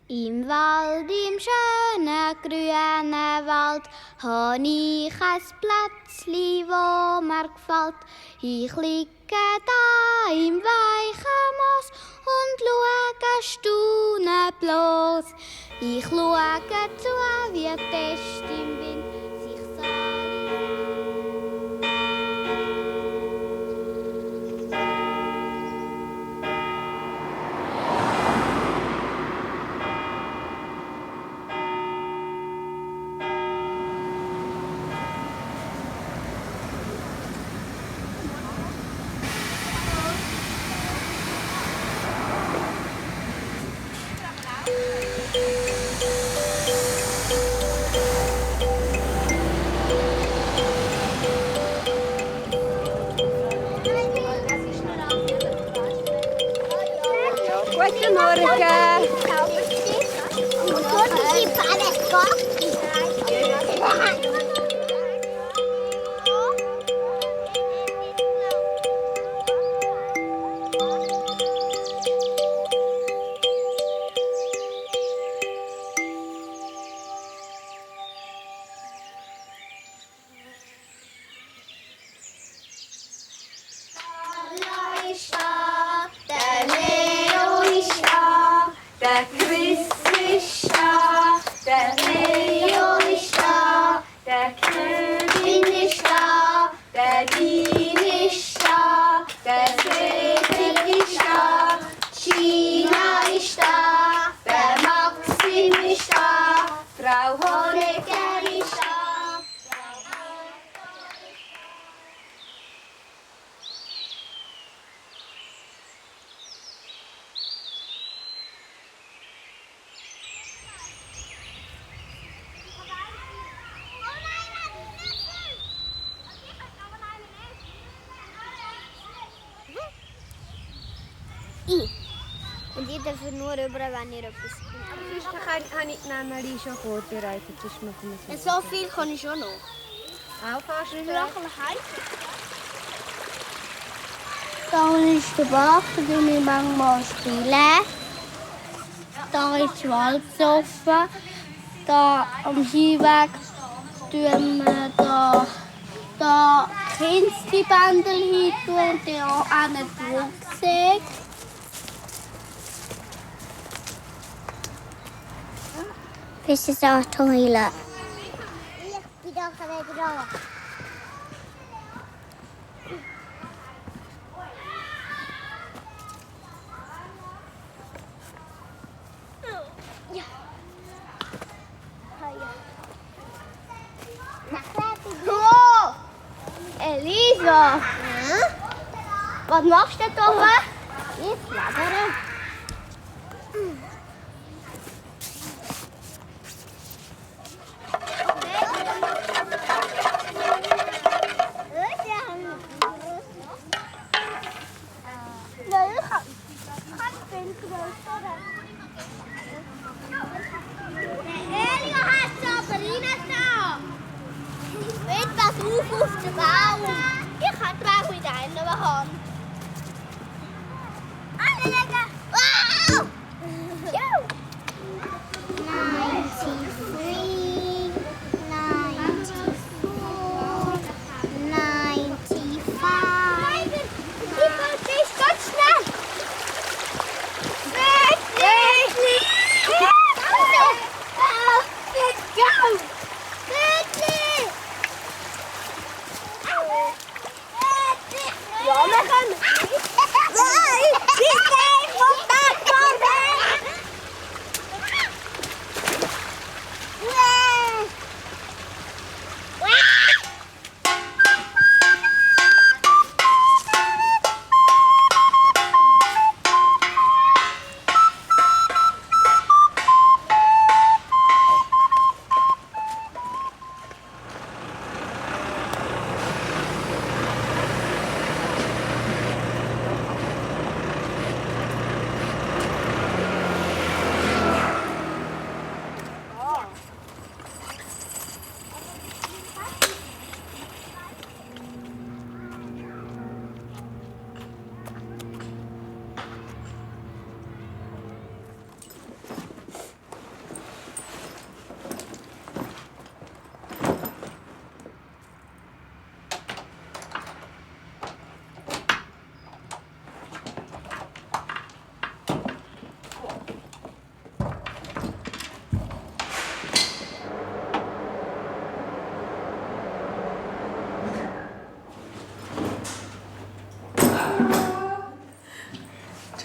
Im Wald, im schönen grünen Wald, habe ich ein Plätzli, wo mir gefällt. Ich liege da im weichen Moos und schaue staunend bloß. Ich schaue zu, wie fest im Wind sich Guten Morgen. Der Chris ist da, der Leo ist da, der Kevin ist da, der Dean ist da, der Cedric ist da, Gina ist da, der Maxim ist da, Frau Honecker ist da. Und ihr dürft nur rüber, wenn ihr etwas Habe ich nämlich schon vorbereitet. So viel kann ich schon noch. Auch fast Da ist der Bach, da tun wir manchmal spielen. Da ist die Waldsofa. Da am Hinweg tun wir da Kindsbändel hin und da einen Rucksack. Bis es auch Toilette. Ich bin doch wieder da. Oh! Elisa! Was machst du da oben? Ich labere. Elio, hast du aber rein da? Etwas auf den Baum. Ich habe den Baum in deiner Hand. Anlegen! Wow! 93, 94, 95. Die ist ganz schnell. Ja, wir können.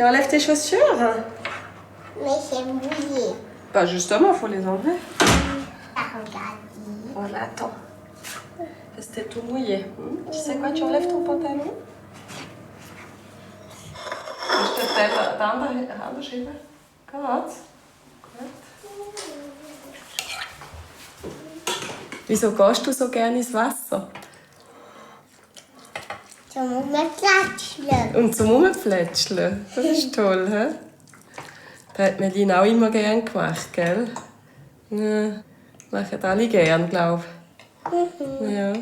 Tu enlèves tes chaussures? Mais c'est mouillé. Bah justement, faut les enlever. Regarde. Voilà, attends. C'était tout mouillé. Tu sais quoi, tu enlèves ton pantalon? Ich te vertelle, de andere Schriebe. Gut. Wieso gehst du so gerne ins Wasser? Zum Rumklatschen. Und zum Rumpflätscheln. Das ist toll, hä? Das hat Melina auch immer gern gemacht, gell? Ja, machen alle gern, glaube ich. Ja.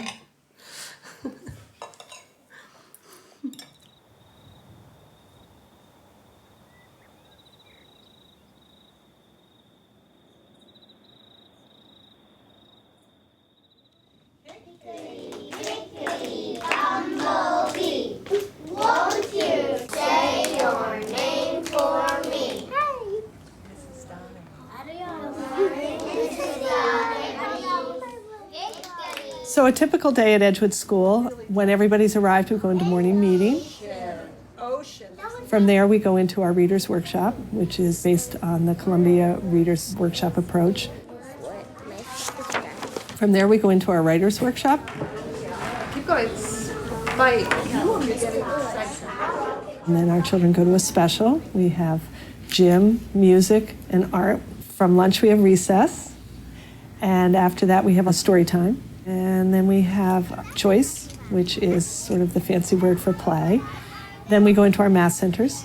Won't you say your name for me? So a typical day at Edgewood School, when everybody's arrived, we go into morning meeting. From there, we go into our Reader's Workshop, which is based on the Columbia Reader's Workshop approach. From there, we go into our Writer's Workshop. Keep going. Bye. And then our children go to a special. We have gym, music, and art. From lunch, we have recess. And after that, we have a story time. And then we have choice, which is sort of the fancy word for play. Then we go into our math centers.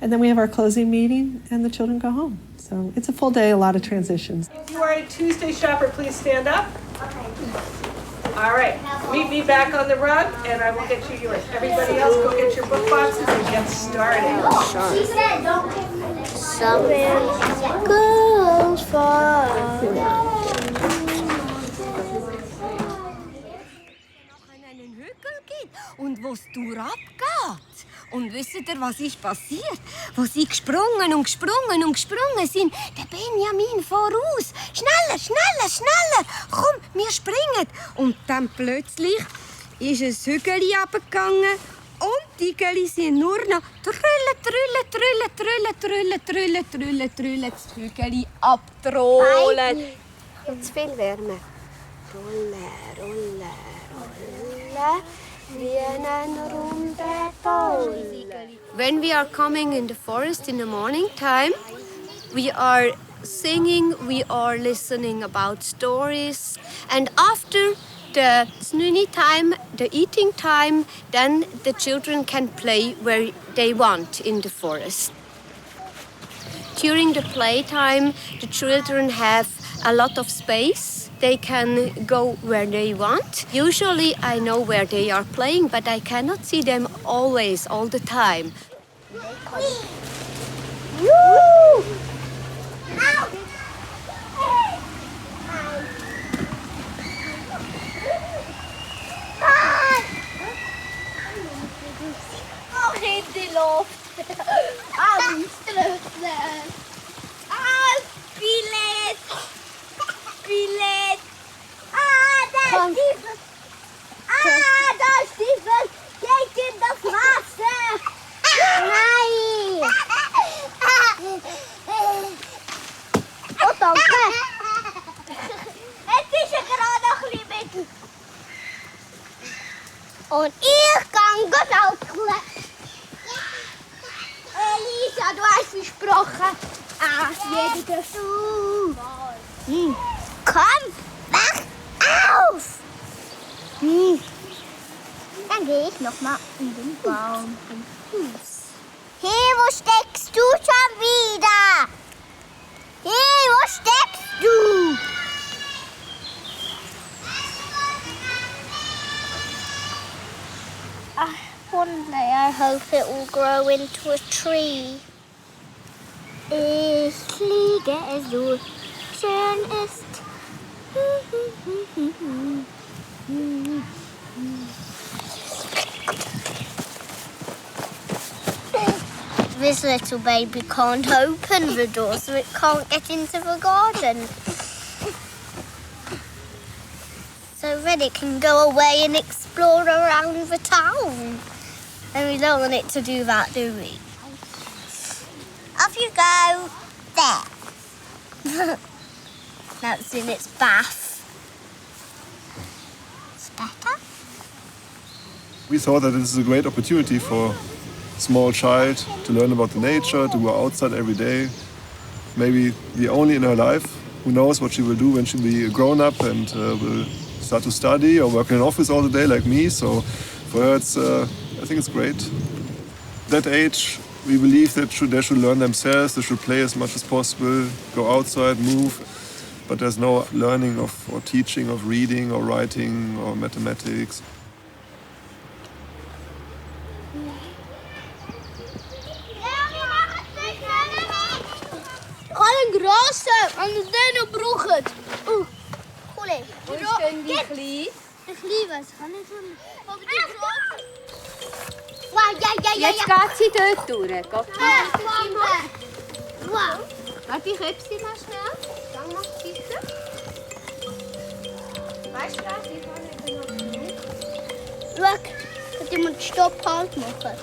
And then we have our closing meeting, and the children go home. So it's a full day, a lot of transitions. If you are a Tuesday shopper, please stand up. All right, meet me back on the rug, and I will get you yours. Everybody else, go get your book boxes and get started. She said don't get some girls for einen Hügel geht und wo es durchgeht. Und wisst ihr, was ist passiert? Wo sie gesprungen und gesprungen und gesprungen sind, der Benjamin voraus. Schneller, schneller, schneller. Komm, wir springen. Und dann plötzlich ist ein Hügel runtergegangen und die Geli sind nur noch trüllen, trüllen, trüllen, trüllen, trüllen, trüllen, trüllen, trüllen, das Hügel abtrollen. Jetzt viel wärmer. Rolle, rolle, rolle. Wie eine runde Bolle. When we are coming in the forest in the morning time, we are singing, we are listening about stories. And after the snooty time, the eating time, then the children can play where they want in the forest. During the playtime, the children have a lot of space. They can go where they want. Usually I know where they are playing, but I cannot see them always, all the time. Auch in die Luft. Anstrengend. Billett. Billett. Da ist dieses. Da ist dieses. Geht in das Wasser. Nein. Oh, danke. Jetzt ist gerade noch ein bisschen mit. Und ich kann genau klatschen. Elisa, du hast versprochen. Jeder du. Komm, wach auf. Dann gehe ich noch mal in den Baum. Hey, wo steckst du schon wieder? Hey, wo steckst du? One day I hope it will grow into a tree. Ich liege so schön ist. This little baby can't open the door, so it can't get into the garden. So then it can go away and explore around the town. And we don't want it to do that, do we? Off you go. There. Now it's in its bath. It's better. We thought that this is a great opportunity for a small child to learn about the nature, to go outside every day. Maybe the only in her life. Who knows what she will do when she'll be grown up and will start to study or work in an office all the day like me. So for her, I think it's great. That age, we believe that they should learn themselves, they should play as much as possible, go outside, move. But there's no learning or teaching of reading or writing or mathematics. Een grosse aan de denne broegen. Oeh, goed. Wo ist denn die Kleine? De Kleine, kann nicht so. Aber die große. Wow, ja. Jetzt geht sie dort durch. Geht Wow. Warte, ich heb sie mal schnell. Gang mal bitte. Weißt du was? Ich kann nicht mehr. Schau, kann jemand Stopp halt machen?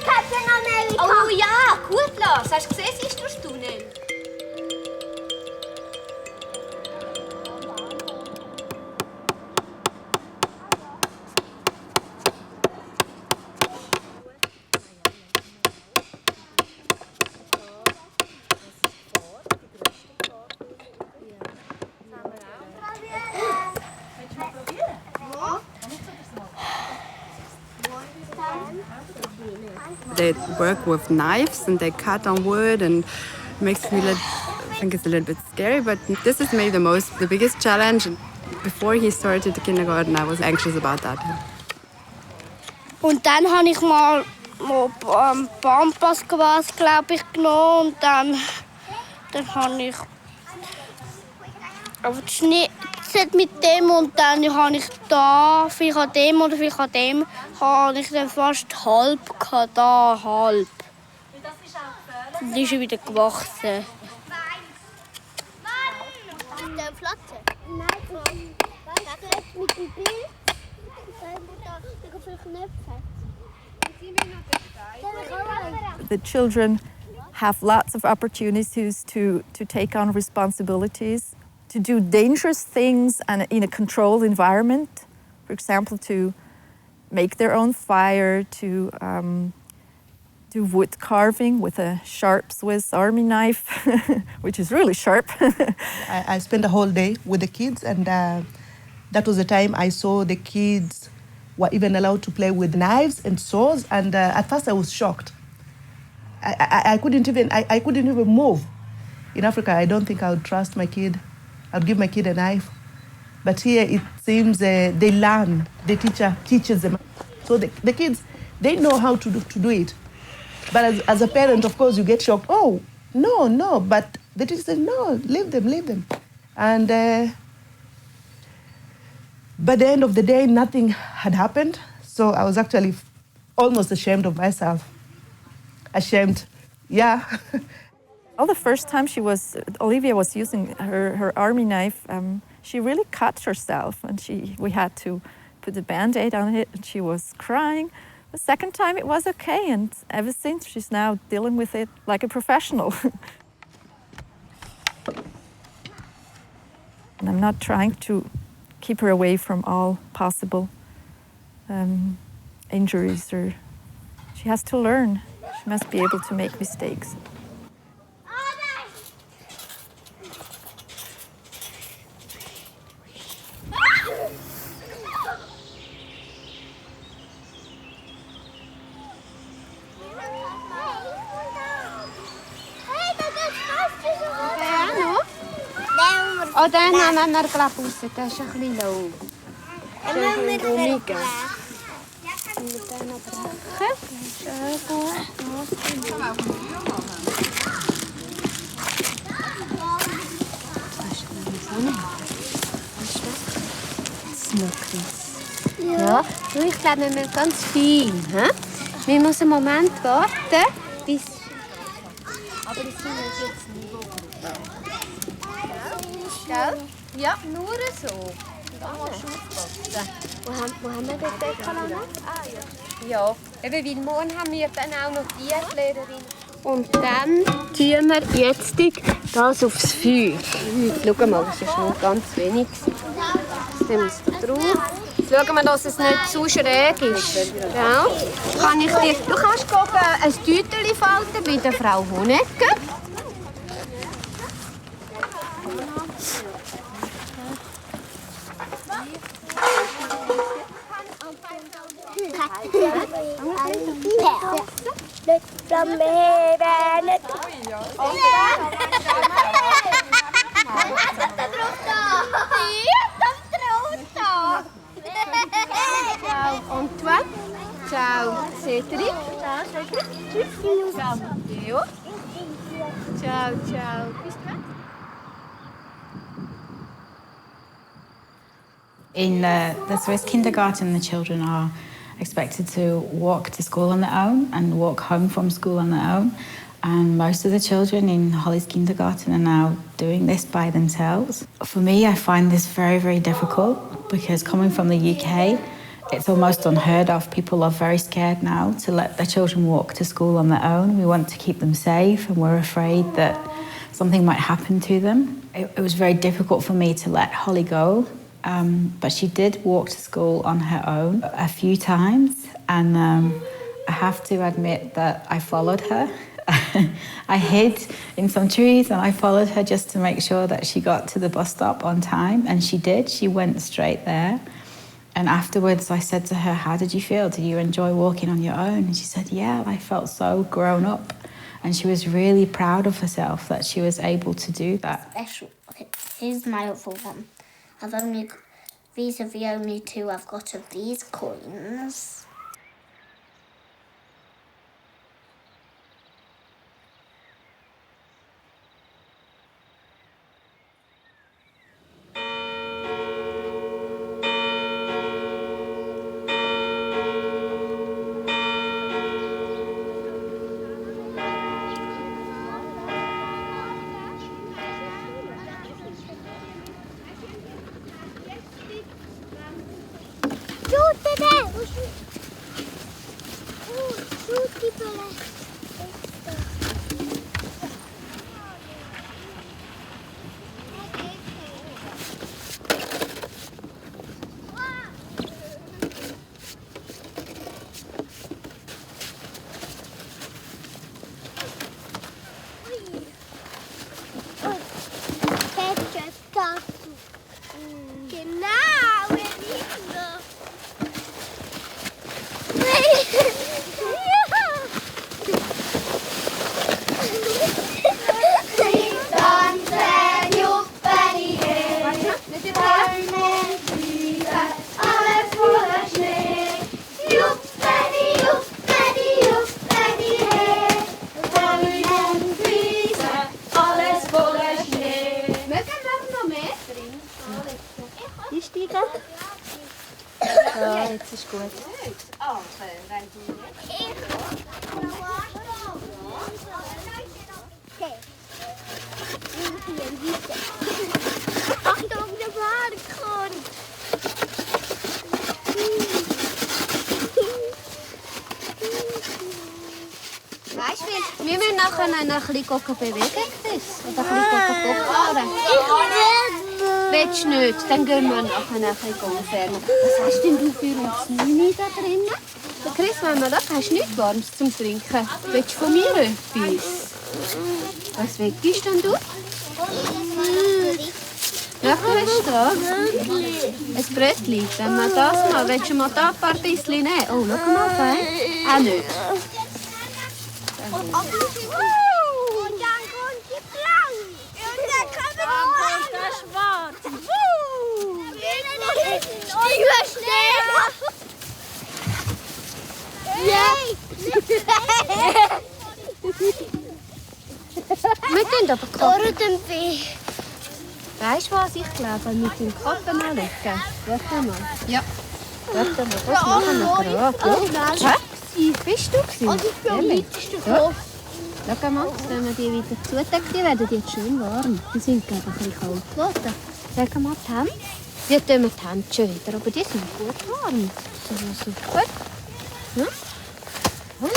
Captain America! Oh ja, gut los. Hast du gesehen, sie ist durchs Tunnel? They work with knives and they cut on wood and makes me I think it's a little bit scary, but this is maybe the biggest challenge. Before he started the kindergarten, I was anxious about that. Und dann habe ich mal Pampas quasi, glaube ich, genommen und dann habe ich geschnitzt mit dem und dann habe ich da, vielleicht an dem oder vielleicht an dem, habe ich dann fast halb gehabt, da halb. Und dann ist er wieder gewachsen. Ist der Pflanze? Nein, mit dem Bild. The children have lots of opportunities to take on responsibilities, to do dangerous things and in a controlled environment. For example, to make their own fire, to do wood carving with a sharp Swiss Army knife, which is really sharp. I spent a whole day with the kids, and that was the time I saw the kids were even allowed to play with knives and saws, and at first I was shocked. I couldn't even move. In Africa, I don't think I would trust my kid. I'd give my kid a knife. But here it seems they learn. The teacher teaches them. So the kids, they know how to do it. But as a parent, of course, you get shocked. Oh, no. But the teacher says, no, leave them. And by the end of the day, nothing had happened. So I was actually almost ashamed of myself. Ashamed, yeah. Well, the first time Olivia was using her army knife, she really cut herself, and we had to put a Band-Aid on it, and she was crying. The second time it was okay, and ever since she's now dealing with it like a professional. And I'm not trying to keep her away from all possible injuries. She has to learn. She must be able to make mistakes. Oh, den nehmen wir, glaube ich, raus. Der ist ein bisschen low. Der ist ein bisschen gummiger. Und dann noch brechen. Schön gut. Ja, du, ich glaube, wir müssen ganz fein. Wir müssen einen Moment warten, bis... Aber das sind wir jetzt nicht. Gell? Ja, nur so. Wo haben wir den Deckel an? Ja, eben weil morgen haben wir dann auch noch die Lehrerin. Und dann tun wir jetzt das aufs Feuer. Schau mal, das ist noch ganz wenig. Jetzt tun wir es da drauf. Jetzt schauen wir, dass es nicht zu schräg ist. Ja. Du kannst ein Tütchen falten bei der Frau Honecke. Ciao Antoine. Ciao Cédric. Ciao Theo. Ciao, ciao. In the Swiss kindergarten, the children are expected to walk to school on their own and walk home from school on their own. And most of the children in Holly's kindergarten are now doing this by themselves. For me, I find this very, very difficult because coming from the UK, it's almost unheard of. People are very scared now to let their children walk to school on their own. We want to keep them safe and we're afraid that something might happen to them. It was very difficult for me to let Holly go. But she did walk to school on her own a few times, and I have to admit that I followed her. I hid in some trees and I followed her just to make sure that she got to the bus stop on time, and she did. She went straight there. And afterwards I said to her, "How did you feel? Did you enjoy walking on your own?" And she said, "Yeah, I felt so grown up." And she was really proud of herself that she was able to do that. Special. Okay, here's my other one. These are the only two I've got of these coins. Ja, jetzt ist gut. Achtung, der Badekron! Weißt du, wir müssen nachher noch ein bisschen bewegen, Chris. Oder ein bisschen fahren. Willst du nicht? Dann gehen wir nachher ein bisschen entfernen. Was hast denn du für uns Mini da drinnen? Chris, wenn wir da hast du nichts Warmes zum Trinken. Willst du von mir etwas? Was willst denn du? Lecker ist das. Ein Brötchen. Wenn wir das mal, willst du mal da ein paar bisschen nehmen? Oh, schau mal, fein. Auch nicht. Und dann kommt die Blau. Und dann kommt der Schwarz. Überschnell. Wir gehen aber Kappen. Weh. Weißt du was? Ich glaube, mit dem Kappen anlegen. Warte mal. Ja. Warte mal, das machen wir gerade. Hä? Bist du gewesen? Also ich bin am liebsten so. Schau mal, jetzt wenn wir die wieder zudecken, die werden jetzt schön warm. Die sind, glaube ich, ein bisschen kalt geworden. Sag mal, die Hände. Jetzt tun wir die Hände schon wieder, aber die sind gut warm. Das ist super. Hm? Hm?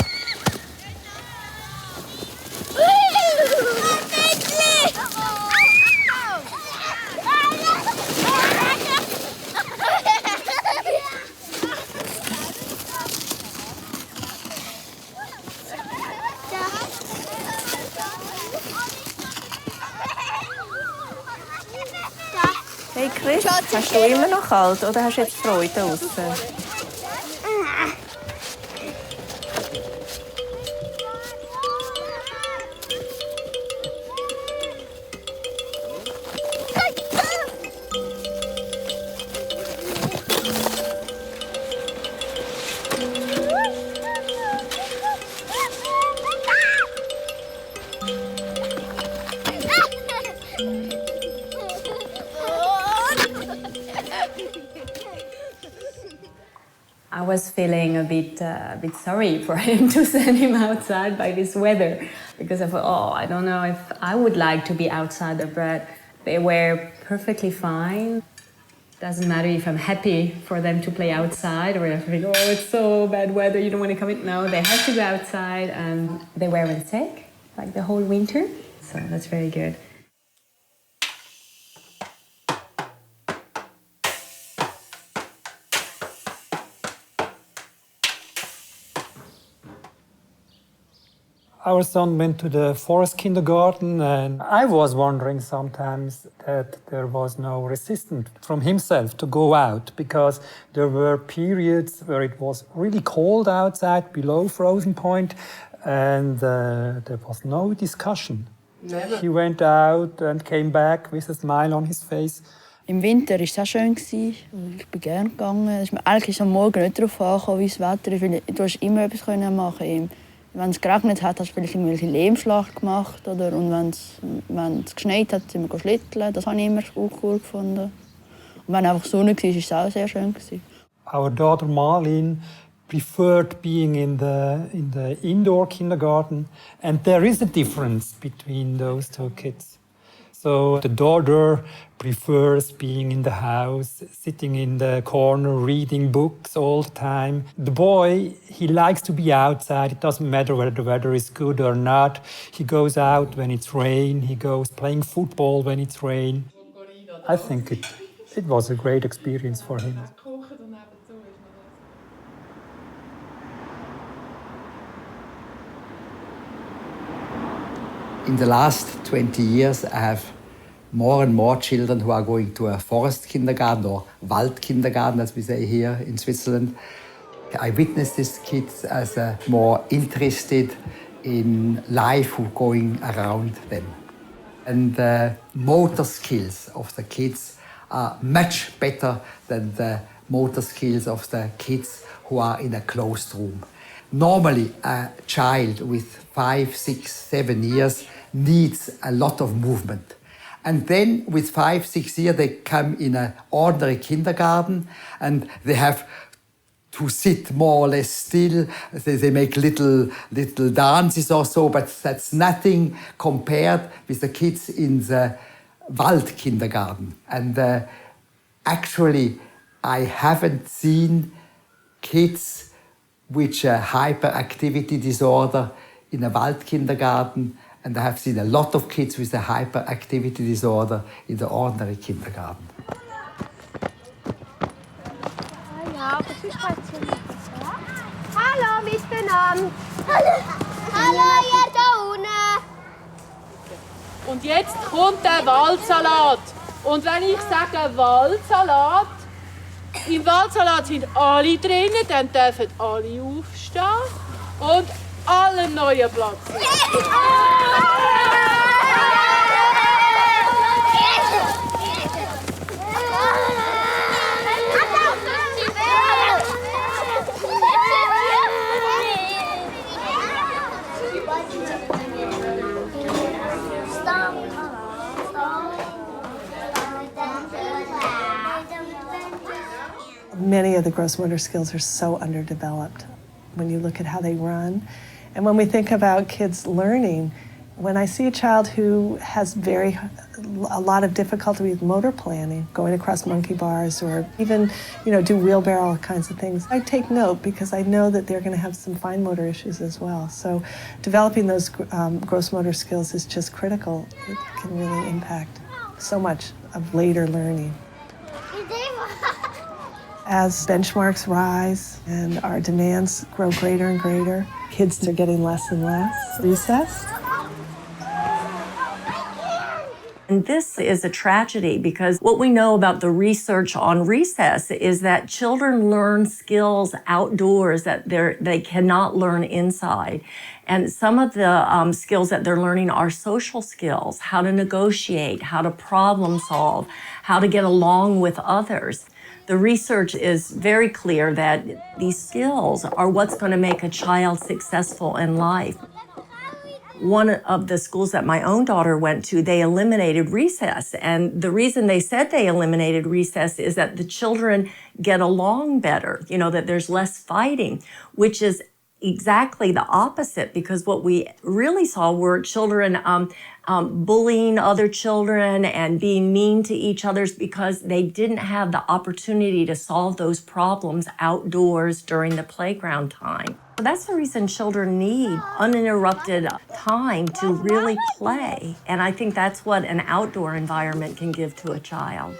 Hey Chris, hast du immer noch kalt oder hast du jetzt Freude draussen? I was feeling a bit sorry for him to send him outside by this weather, because I thought, oh, I don't know if I would like to be outside, but they were perfectly fine. Doesn't matter if I'm happy for them to play outside or if I think, oh, it's so bad weather, you don't want to come in. No, they have to go outside, and they weren't sick like the whole winter, so that's very good. Our son went to the forest kindergarten, and I was wondering sometimes that there was no resistance from himself to go out, because there were periods where it was really cold outside, below frozen point, and there was no discussion. Never. He went out and came back with a smile on his face. Im Winter war es sehr schön. Ich bin gerne gegangen. Eigentlich ist am Morgen nicht darauf angekommen, wie das Wetter ist, weil du immer etwas machen. Wenn es geregnet hat, hast du vielleicht irgendwelche Lehmschlacht gemacht. Und wenn es geschneit hat, sind wir schlitteln. Das habe ich immer auch cool gefunden. Und wenn einfach Sonne war, war es auch sehr schön. Our daughter Marlene preferred being in the indoor kindergarten, and there is a difference between those two kids. So the daughter prefers being in the house, sitting in the corner, reading books all the time. The boy, he likes to be outside. It doesn't matter whether the weather is good or not. He goes out when it's rain. He goes playing football when it's rain. I think it was a great experience for him. In the last 20 years, I have more and more children who are going to a forest kindergarten or Wald kindergarten, as we say here in Switzerland. I witness these kids as more interested in life who going around them. And the motor skills of the kids are much better than the motor skills of the kids who are in a closed room. Normally, a child with 5, 6, 7 years needs a lot of movement. And then with 5, 6 years, they come in an ordinary kindergarten and they have to sit more or less still. They make little dances or so, but that's nothing compared with the kids in the Wald kindergarten. And actually, I haven't seen kids with a hyperactivity disorder in a Wald kindergarten, and I have seen a lot of kids with a hyperactivity disorder in the ordinary kindergarten. Hallo miteinander! Hallo, ihr da unten! Und jetzt kommt der Waldsalat. Und wenn ich sage Waldsalat, im Waldsalat sind alle drinnen, dann dürfen alle aufstehen und alle neuen Platz nehmen. Many of the gross motor skills are so underdeveloped when you look at how they run. And when we think about kids learning, When I see a child who has a lot of difficulty with motor planning, going across monkey bars or even, do wheelbarrow kinds of things, I take note because I know that they're going to have some fine motor issues as well. So developing those gross motor skills is just critical. It can really impact so much of later learning. As benchmarks rise and our demands grow greater and greater, kids are getting less and less. Recess. And this is a tragedy because what we know about the research on recess is that children learn skills outdoors that they cannot learn inside. And some of the skills that they're learning are social skills, how to negotiate, how to problem solve, how to get along with others. The research is very clear that these skills are what's going to make a child successful in life. One of the schools that my own daughter went to, they eliminated recess. And the reason they said they eliminated recess is that the children get along better, that there's less fighting, which is exactly the opposite, because what we really saw were children bullying other children and being mean to each other because they didn't have the opportunity to solve those problems outdoors during the playground time. So that's the reason children need uninterrupted time to really play. And I think that's what an outdoor environment can give to a child.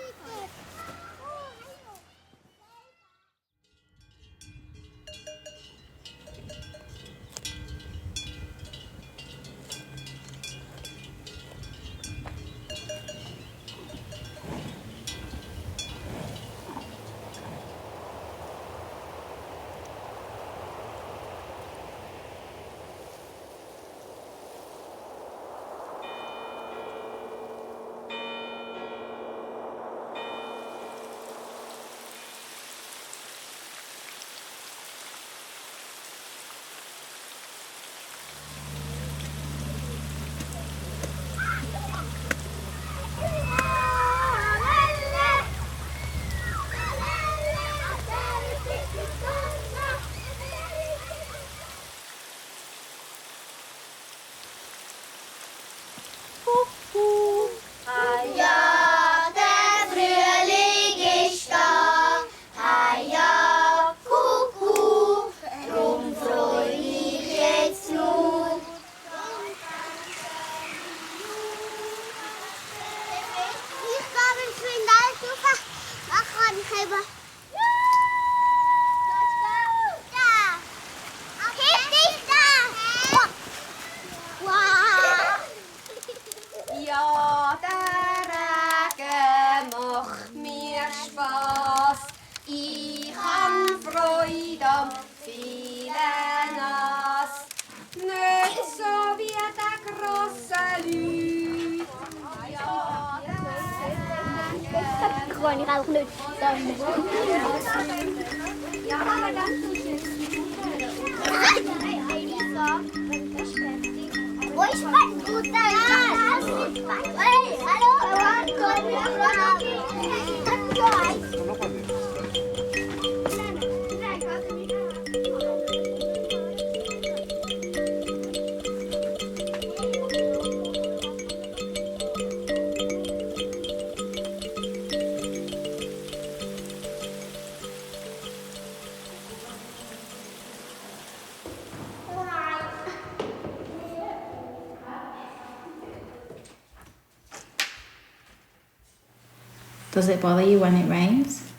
Does it bother you when it rains?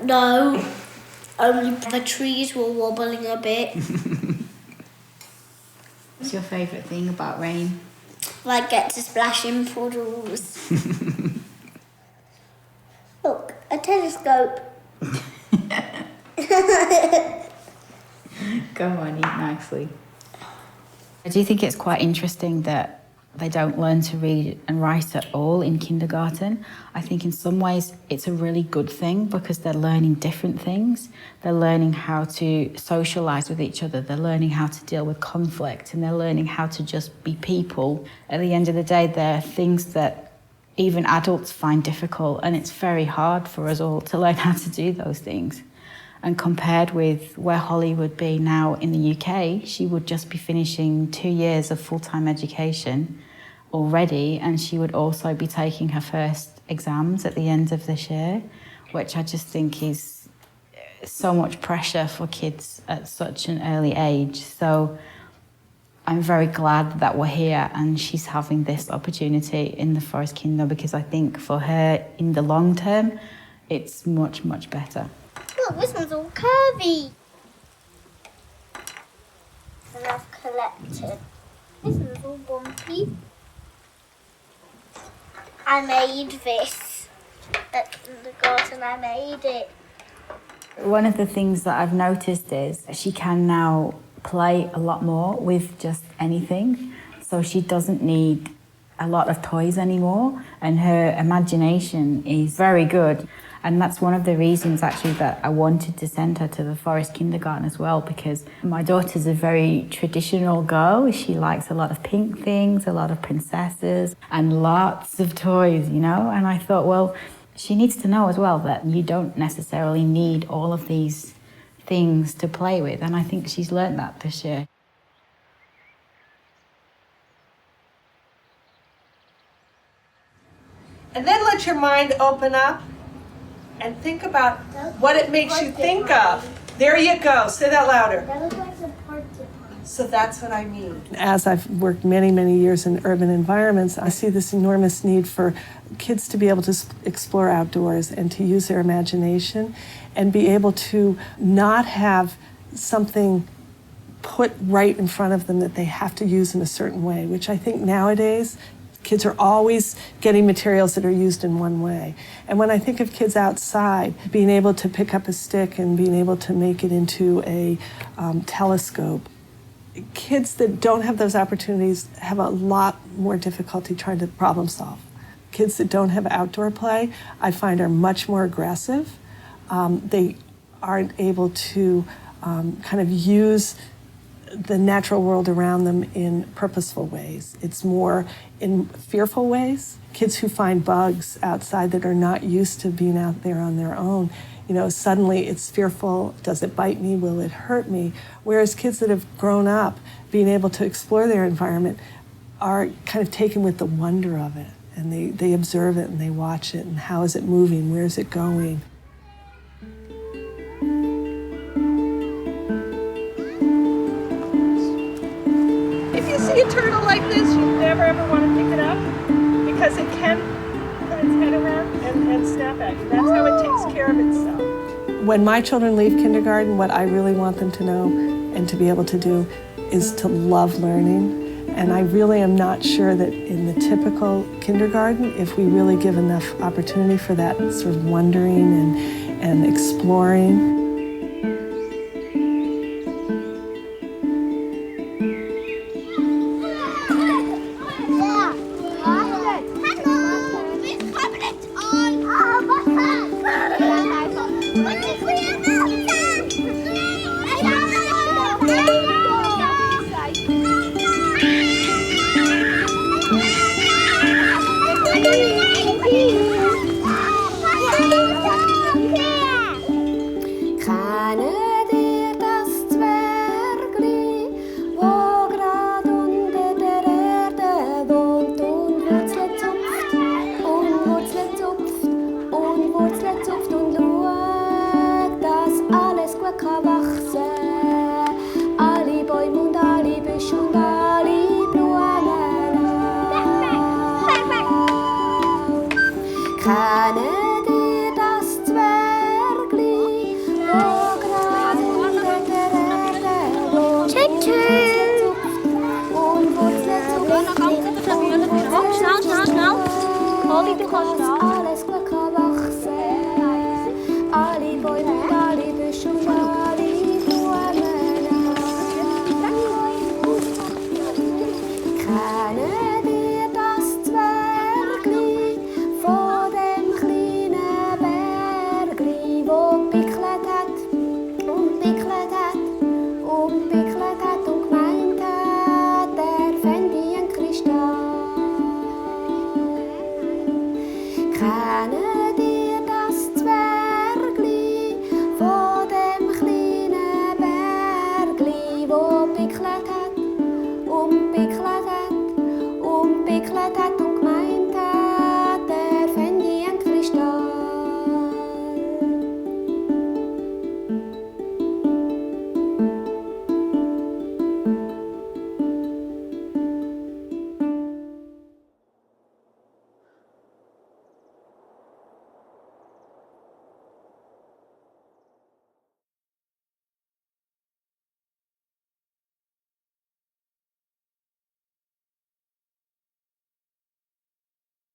No, only the trees were wobbling a bit. What's your favourite thing about rain? I get to splash in puddles. Look, a telescope. Go on, eat nicely. Do you think it's quite interesting that they don't learn to read and write at all in kindergarten? I think in some ways it's a really good thing because they're learning different things. They're learning how to socialise with each other. They're learning how to deal with conflict, and they're learning how to just be people. At the end of the day, they're things that even adults find difficult, and it's very hard for us all to learn how to do those things. And compared with where Holly would be now in the UK, she would just be finishing 2 years of full-time education already, and she would also be taking her first exams at the end of this year, which I just think is so much pressure for kids at such an early age. So I'm very glad that we're here and she's having this opportunity in the Forest Kinder, because I think for her in the long term, it's much, much better. Look, this one's all curvy. And I've collected. This one's all bumpy. I made this at the garden. I made it. One of the things that I've noticed is she can now play a lot more with just anything. So she doesn't need a lot of toys anymore, and her imagination is very good. And that's one of the reasons actually that I wanted to send her to the Forest Kindergarten as well, because my daughter's a very traditional girl. She likes a lot of pink things, a lot of princesses, and lots of toys, you know? And I thought, well, she needs to know as well that you don't necessarily need all of these things to play with. And I think she's learned that this year. And then let your mind open up and think about what it makes you think of. There you go. Say that louder. That looks like a porcupine. So that's what I mean. As I've worked many, many years in urban environments, I see this enormous need for kids to be able to explore outdoors and to use their imagination and be able to not have something put right in front of them that they have to use in a certain way, which I think nowadays kids are always getting materials that are used in one way. And when I think of kids outside, being able to pick up a stick and being able to make it into a telescope, kids that don't have those opportunities have a lot more difficulty trying to problem solve. Kids that don't have outdoor play, I find, are much more aggressive. They aren't able to kind of use the natural world around them in purposeful ways. It's more in fearful ways. Kids who find bugs outside that are not used to being out there on their own, you know, suddenly it's fearful. Does it bite me? Will it hurt me? Whereas kids that have grown up being able to explore their environment are kind of taken with the wonder of it. And they observe it and they watch it and how is it moving? Where is it going? If you see a turtle like this, you never ever want to pick it up because it can put its head around and snap at you. That's how it takes care of itself. When my children leave kindergarten, what I really want them to know and to be able to do is to love learning. And I really am not sure that in the typical kindergarten, if we really give enough opportunity for that sort of wondering and exploring. Keine